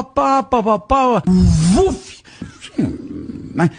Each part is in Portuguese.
Pá, pá, pá, pá, vuf. Né?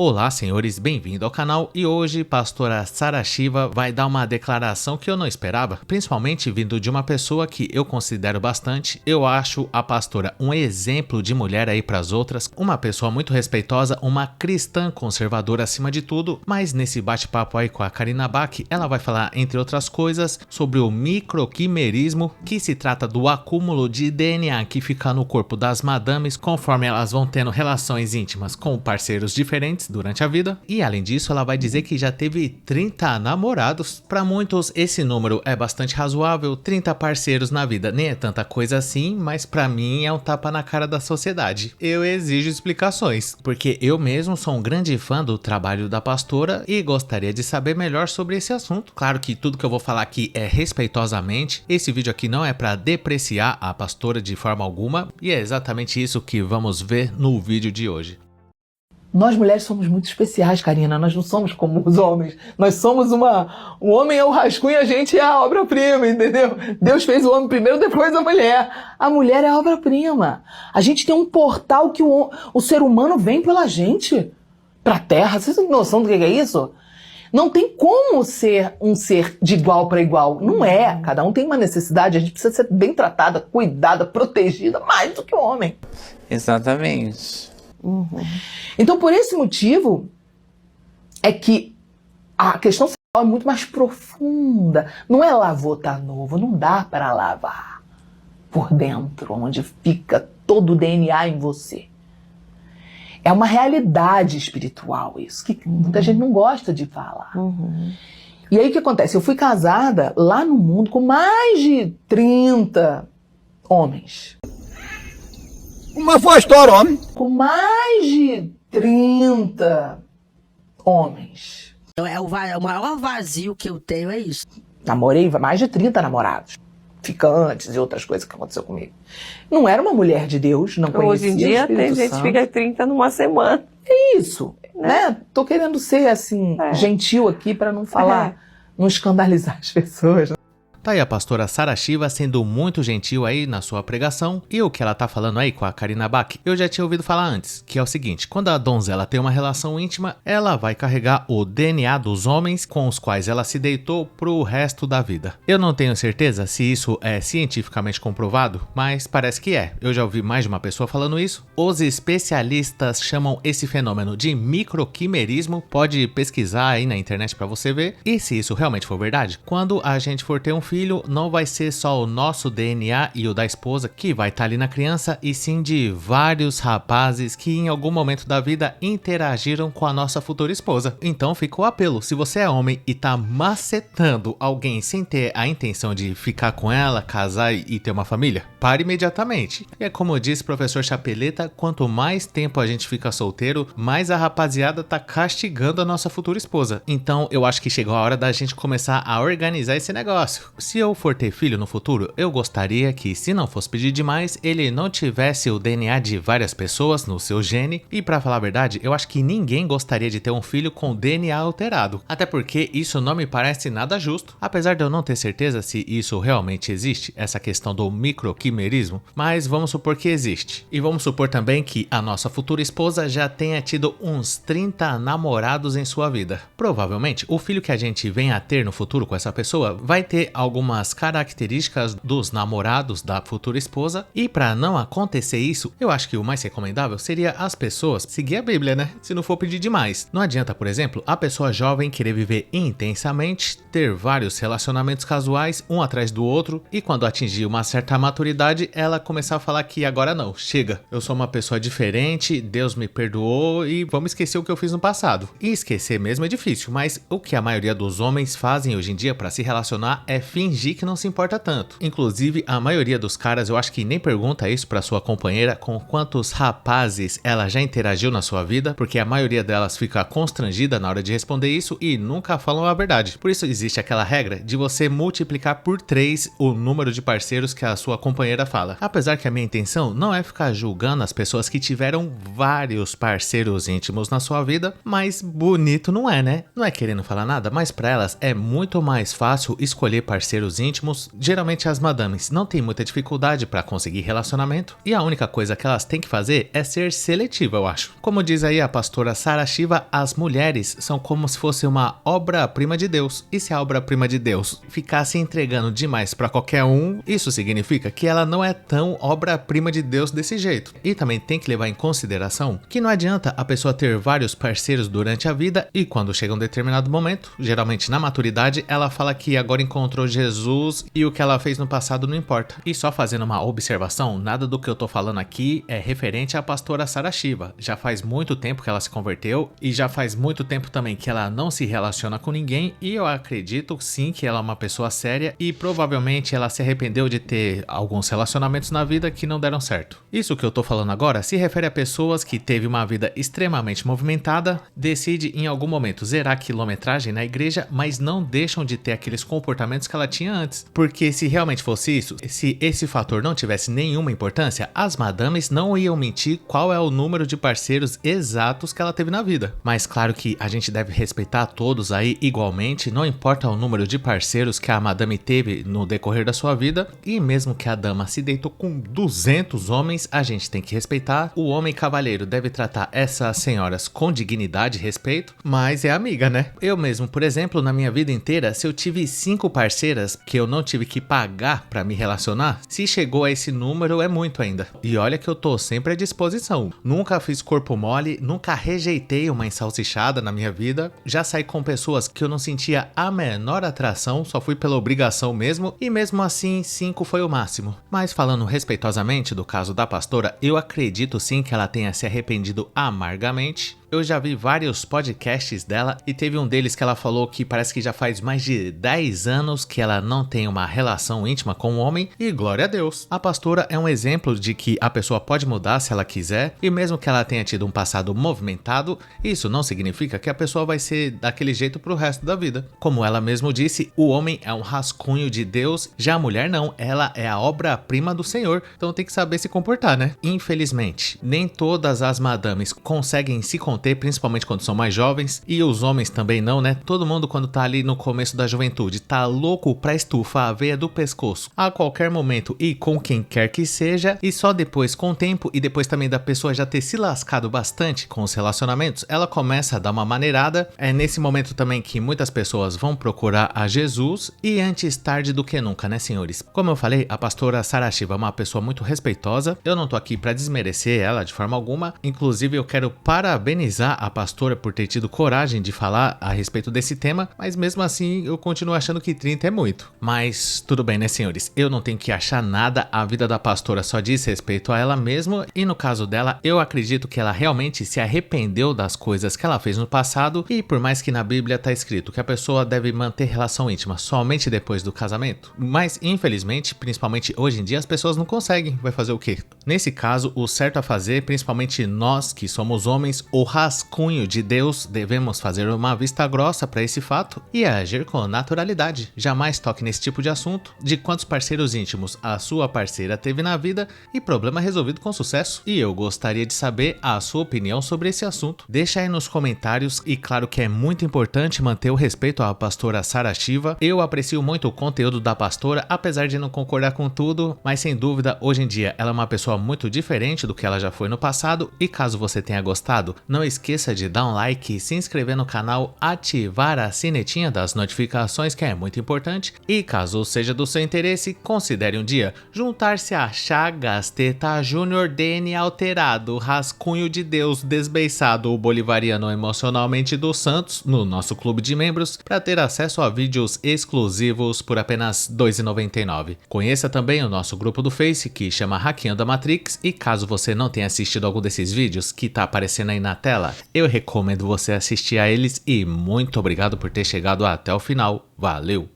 Olá, senhores, bem-vindo ao canal e hoje pastora Sarah Shiva vai dar uma declaração que eu não esperava, principalmente vindo de uma pessoa que eu considero bastante. Eu acho a pastora um exemplo de mulher aí para as outras, uma pessoa muito respeitosa, uma cristã conservadora acima de tudo, mas nesse bate-papo aí com a Karina Bach, ela vai falar, entre outras coisas, sobre o microquimerismo, que se trata do acúmulo de DNA que fica no corpo das madames conforme elas vão tendo relações íntimas com parceiros diferentes durante a vida. E além disso, ela vai dizer que já teve 30 namorados. Para muitos esse número é bastante razoável, 30 parceiros na vida nem é tanta coisa assim, mas para mim é um tapa na cara da sociedade. Eu exijo explicações, porque eu mesmo sou um grande fã do trabalho da pastora e gostaria de saber melhor sobre esse assunto. Claro que tudo que eu vou falar aqui é respeitosamente, esse vídeo aqui não é para depreciar a pastora de forma alguma, e é exatamente isso que vamos ver no vídeo de hoje. Nós mulheres somos muito especiais, Karina, nós não somos como os homens, nós somos o homem é o rascunho e a gente é a obra-prima, entendeu? Deus fez o homem primeiro, depois a mulher é a obra-prima. A gente tem um portal que o ser humano vem pela gente, pra terra. Vocês têm noção do que é isso? Não tem como ser um ser de igual para igual, não é, cada um tem uma necessidade, a gente precisa ser bem tratada, cuidada, protegida, mais do que o homem. Exatamente. Então, por esse motivo, é que a questão sexual é muito mais profunda. Não é lavou tá novo, não dá para lavar por dentro, onde fica todo o DNA em você. É uma realidade espiritual isso, que muita gente não gosta de falar. E aí o que acontece? Eu fui casada lá no mundo com mais de 30 homens. Como foi a história, homem? Com mais de 30 homens. O maior vazio que eu tenho é isso. Namorei mais de 30 namorados. Ficantes e outras coisas que aconteceu comigo. Não era uma mulher de Deus, não conhecia Hoje em dia o Espírito tem gente Santo. que fica 30 numa semana. É isso, né? Tô querendo ser assim, gentil aqui para não falar, não escandalizar as pessoas. Tá aí a pastora Sarah Shiva sendo muito gentil aí na sua pregação, e o que ela tá falando aí com a Karina Bach, eu já tinha ouvido falar antes, que é o seguinte: quando a donzela tem uma relação íntima, ela vai carregar o DNA dos homens com os quais ela se deitou pro resto da vida. Eu não tenho certeza se isso é cientificamente comprovado, mas parece que é. Eu já ouvi mais de uma pessoa falando isso. Os especialistas chamam esse fenômeno de microquimerismo, pode pesquisar aí na internet pra você ver. E se isso realmente for verdade, quando a gente for ter um filho, não vai ser só o nosso DNA e o da esposa que vai estar ali na criança, e sim de vários rapazes que em algum momento da vida interagiram com a nossa futura esposa. Então fica o apelo: se você é homem e tá macetando alguém sem ter a intenção de ficar com ela, casar e ter uma família, pare imediatamente. E é como diz o professor Chapeleta, quanto mais tempo a gente fica solteiro, mais a rapaziada tá castigando a nossa futura esposa. Então eu acho que chegou a hora da gente começar a organizar esse negócio. Se eu for ter filho no futuro, eu gostaria que, se não fosse pedir demais, ele não tivesse o DNA de várias pessoas no seu gene. E pra falar a verdade, eu acho que ninguém gostaria de ter um filho com DNA alterado. Até porque isso não me parece nada justo. Apesar de eu não ter certeza se isso realmente existe, essa questão do microquimerismo, mas vamos supor que existe. E vamos supor também que a nossa futura esposa já tenha tido uns 30 namorados em sua vida. Provavelmente, o filho que a gente venha a ter no futuro com essa pessoa vai ter algumas características dos namorados da futura esposa, e para não acontecer isso, eu acho que o mais recomendável seria as pessoas seguir a Bíblia, né? Se não for pedir demais. Não adianta, por exemplo, a pessoa jovem querer viver intensamente, ter vários relacionamentos casuais, um atrás do outro, e quando atingir uma certa maturidade, ela começar a falar que agora não, chega, eu sou uma pessoa diferente, Deus me perdoou e vamos esquecer o que eu fiz no passado. E esquecer mesmo é difícil, mas o que a maioria dos homens fazem hoje em dia para se relacionar é fingir que não se importa tanto. Inclusive, a maioria dos caras, eu acho que nem pergunta isso pra sua companheira com quantos rapazes ela já interagiu na sua vida, porque a maioria delas fica constrangida na hora de responder isso e nunca falam a verdade. Por isso existe aquela regra de você multiplicar por 3 o número de parceiros que a sua companheira fala. Apesar que a minha intenção não é ficar julgando as pessoas que tiveram vários parceiros íntimos na sua vida, mas bonito não é, né? Não é querendo falar nada, mas pra elas é muito mais fácil escolher parceiros parceiros íntimos, geralmente as madames não têm muita dificuldade para conseguir relacionamento e a única coisa que elas têm que fazer é ser seletiva, eu acho. Como diz aí a pastora Sarah Shiva, as mulheres são como se fosse uma obra-prima de Deus. E se a obra-prima de Deus ficasse entregando demais para qualquer um, isso significa que ela não é tão obra-prima de Deus desse jeito. E também tem que levar em consideração que não adianta a pessoa ter vários parceiros durante a vida e quando chega um determinado momento, geralmente na maturidade, ela fala que agora encontrou Jesus e o que ela fez no passado não importa. E só fazendo uma observação, nada do que eu tô falando aqui é referente à pastora Sarah Shiva. Já faz muito tempo que ela se converteu e já faz muito tempo também que ela não se relaciona com ninguém e eu acredito sim que ela é uma pessoa séria e provavelmente ela se arrependeu de ter alguns relacionamentos na vida que não deram certo. Isso que eu tô falando agora se refere a pessoas que teve uma vida extremamente movimentada, decide em algum momento zerar a quilometragem na igreja, mas não deixam de ter aqueles comportamentos que ela tinha antes. Porque se realmente fosse isso, se esse fator não tivesse nenhuma importância, as madames não iam mentir qual é o número de parceiros exatos que ela teve na vida. Mas claro que a gente deve respeitar todos aí igualmente, não importa o número de parceiros que a madame teve no decorrer da sua vida, e mesmo que a dama se deitou com 200 homens, a gente tem que respeitar. O homem cavalheiro deve tratar essas senhoras com dignidade e respeito, mas é amiga, né? Eu mesmo, por exemplo, na minha vida inteira, se eu tive 5 parceiras que eu não tive que pagar pra me relacionar, se chegou a esse número é muito ainda. E olha que eu tô sempre à disposição. Nunca fiz corpo mole, nunca rejeitei uma ensalsichada na minha vida, já saí com pessoas que eu não sentia a menor atração, só fui pela obrigação mesmo, e mesmo assim 5 foi o máximo. Mas falando respeitosamente do caso da pastora, eu acredito sim que ela tenha se arrependido amargamente. Eu já vi vários podcasts dela e teve um deles que ela falou que parece que já faz mais de 10 anos que ela não tem uma relação íntima com um homem e glória a Deus. A pastora é um exemplo de que a pessoa pode mudar se ela quiser e mesmo que ela tenha tido um passado movimentado, isso não significa que a pessoa vai ser daquele jeito pro resto da vida. Como ela mesmo disse, o homem é um rascunho de Deus, já a mulher não, ela é a obra-prima do Senhor, então tem que saber se comportar, né? Infelizmente, nem todas as madames conseguem se conter, principalmente quando são mais jovens, e os homens também não, né? Todo mundo quando tá ali no começo da juventude tá louco pra estufar a veia do pescoço a qualquer momento e com quem quer que seja, e só depois com o tempo e depois também da pessoa já ter se lascado bastante com os relacionamentos, ela começa a dar uma maneirada. É nesse momento também que muitas pessoas vão procurar a Jesus e antes tarde do que nunca, né, senhores? Como eu falei, a pastora Sarah Shiva é uma pessoa muito respeitosa, eu não tô aqui pra desmerecer ela de forma alguma, inclusive eu quero parabenizar a pastora por ter tido coragem de falar a respeito desse tema, mas mesmo assim eu continuo achando que 30 é muito. Mas tudo bem, né, senhores? Eu não tenho que achar nada, a vida da pastora só diz respeito a ela mesma e no caso dela, eu acredito que ela realmente se arrependeu das coisas que ela fez no passado e por mais que na Bíblia tá escrito que a pessoa deve manter relação íntima somente depois do casamento, mas infelizmente, principalmente hoje em dia, as pessoas não conseguem, vai fazer o quê? Nesse caso, o certo a fazer, principalmente nós que somos homens, o rascunho de Deus, devemos fazer uma vista grossa para esse fato e agir com naturalidade. Jamais toque nesse tipo de assunto, de quantos parceiros íntimos a sua parceira teve na vida e problema resolvido com sucesso. E eu gostaria de saber a sua opinião sobre esse assunto. Deixa aí nos comentários e claro que é muito importante manter o respeito à pastora Sarah Shiva. Eu aprecio muito o conteúdo da pastora, apesar de não concordar com tudo, mas sem dúvida hoje em dia ela é uma pessoa muito diferente do que ela já foi no passado e caso você tenha gostado, não esqueça de dar um like, se inscrever no canal, ativar a sinetinha das notificações que é muito importante e caso seja do seu interesse, considere um dia juntar-se a Chagas Teta Júnior DNA alterado, rascunho de Deus desbeiçado, o bolivariano emocionalmente dos Santos no nosso clube de membros para ter acesso a vídeos exclusivos por apenas R$ 2,99. Conheça também o nosso grupo do Face que chama Hackeando a Matrix e caso você não tenha assistido algum desses vídeos que tá aparecendo aí na tela, eu recomendo você assistir a eles e muito obrigado por ter chegado até o final. Valeu!